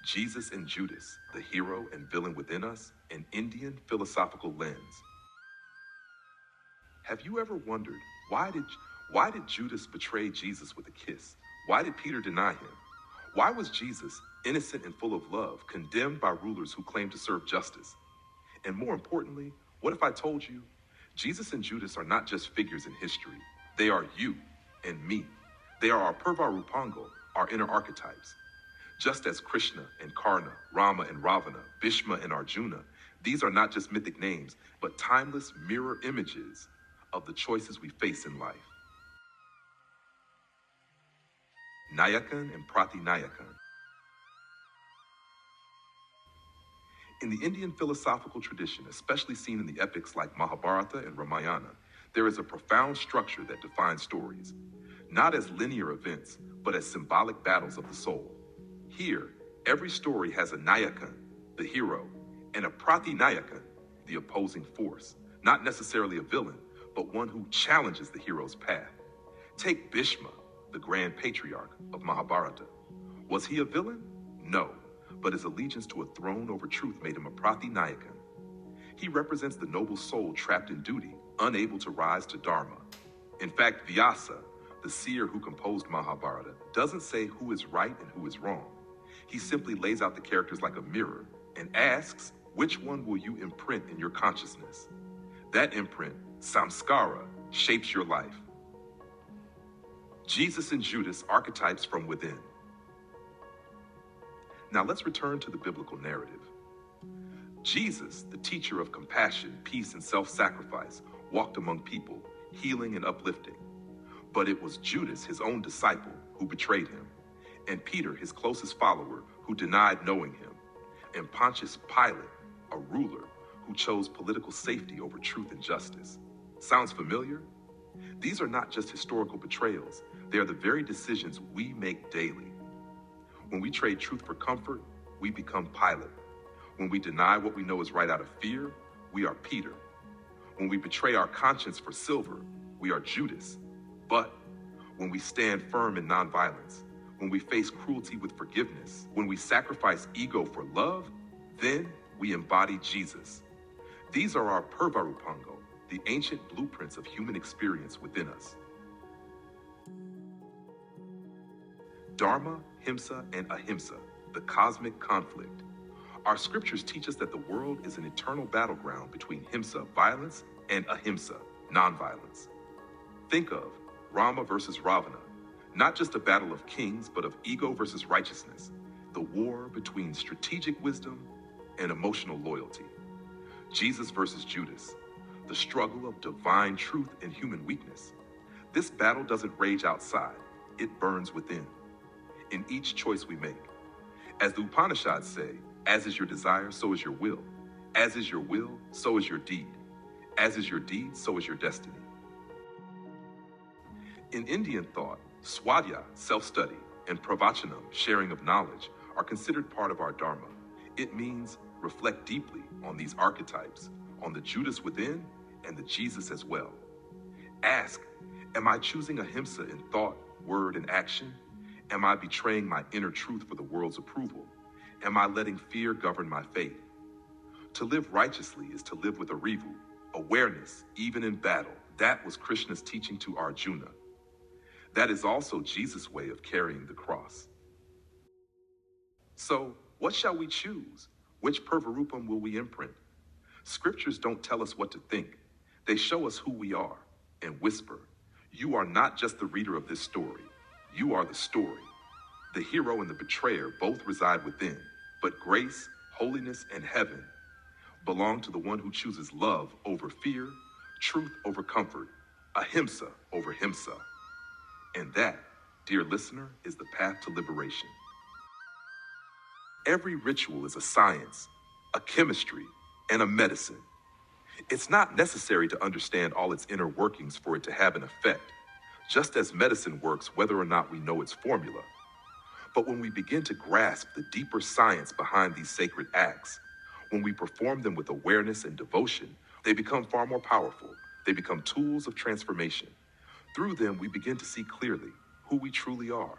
Jesus and Judas, the hero and villain within us, an Indian philosophical lens. Have you ever wondered, why did Judas betray Jesus with a kiss? Why did Peter deny him? Why was Jesus, innocent and full of love, condemned by rulers who claimed to serve justice? And more importantly, what if I told you, Jesus and Judas are not just figures in history. They are you and me. They are our Purvarupangal, our inner archetypes. Just as Krishna and Karna, Rama and Ravana, Bhishma and Arjuna, these are not just mythic names, but timeless mirror images of the choices we face in life. Nayakan and Prathi-Nayakan. In the Indian philosophical tradition, especially seen in the epics like Mahabharata and Ramayana, there is a profound structure that defines stories, not as linear events, but as symbolic battles of the soul. Here, every story has a Nayakan, the hero, and a Prathi-Nayakan, the opposing force, not necessarily a villain, but one who challenges the hero's path. Take Bhishma, the grand patriarch of Mahabharata. Was he a villain? No, but his allegiance to a throne over truth made him a Prathi-Nayakan. He represents the noble soul trapped in duty, unable to rise to Dharma. In fact, Vyasa, the seer who composed Mahabharata, doesn't say who is right and who is wrong. He simply lays out the characters like a mirror and asks, which one will you imprint in your consciousness? That imprint, samskara, shapes your life. Jesus and Judas, archetypes from within. Now let's return to the biblical narrative. Jesus, the teacher of compassion, peace, and self-sacrifice, walked among people, healing and uplifting. But it was Judas, his own disciple, who betrayed him, and Peter, his closest follower, who denied knowing him, and Pontius Pilate, a ruler who chose political safety over truth and justice. Sounds familiar? These are not just historical betrayals. They are the very decisions we make daily. When we trade truth for comfort, we become Pilate. When we deny what we know is right out of fear, we are Peter. When we betray our conscience for silver, we are Judas. But when we stand firm in nonviolence, when we face cruelty with forgiveness, when we sacrifice ego for love, then we embody Jesus. These are our Purvarupangal, the ancient blueprints of human experience within us. Dharma, Himsa, and Ahimsa, the cosmic conflict. Our scriptures teach us that the world is an eternal battleground between Himsa, violence, and Ahimsa, nonviolence. Think of Rama versus Ravana, not just a battle of kings, but of ego versus righteousness, the war between strategic wisdom and emotional loyalty. Jesus versus Judas, the struggle of divine truth and human weakness. This battle doesn't rage outside, it burns within. In each choice we make. As the Upanishads say, as is your desire, so is your will. As is your will, so is your deed. As is your deed, so is your destiny. In Indian thought, swadhyaya, self-study, and pravachanam, sharing of knowledge, are considered part of our Dharma. It means reflect deeply on these archetypes, on the Judas within and the Jesus as well. Ask, am I choosing ahimsa in thought, word, and action? Am I betraying my inner truth for the world's approval? Am I letting fear govern my faith? To live righteously is to live with arivu, awareness, even in battle. That was Krishna's teaching to Arjuna. That is also Jesus' way of carrying the cross. So, what shall we choose? Which Purvarupam will we imprint? Scriptures don't tell us what to think. They show us who we are and whisper, you are not just the reader of this story. You are the story. The hero and the betrayer both reside within, but grace, holiness, and heaven belong to the one who chooses love over fear, truth over comfort, ahimsa over himsa. And that, dear listener, is the path to liberation. Every ritual is a science, a chemistry, and a medicine. It's not necessary to understand all its inner workings for it to have an effect, just as medicine works whether or not we know its formula. But when we begin to grasp the deeper science behind these sacred acts, when we perform them with awareness and devotion, they become far more powerful. They become tools of transformation. Through them, we begin to see clearly who we truly are.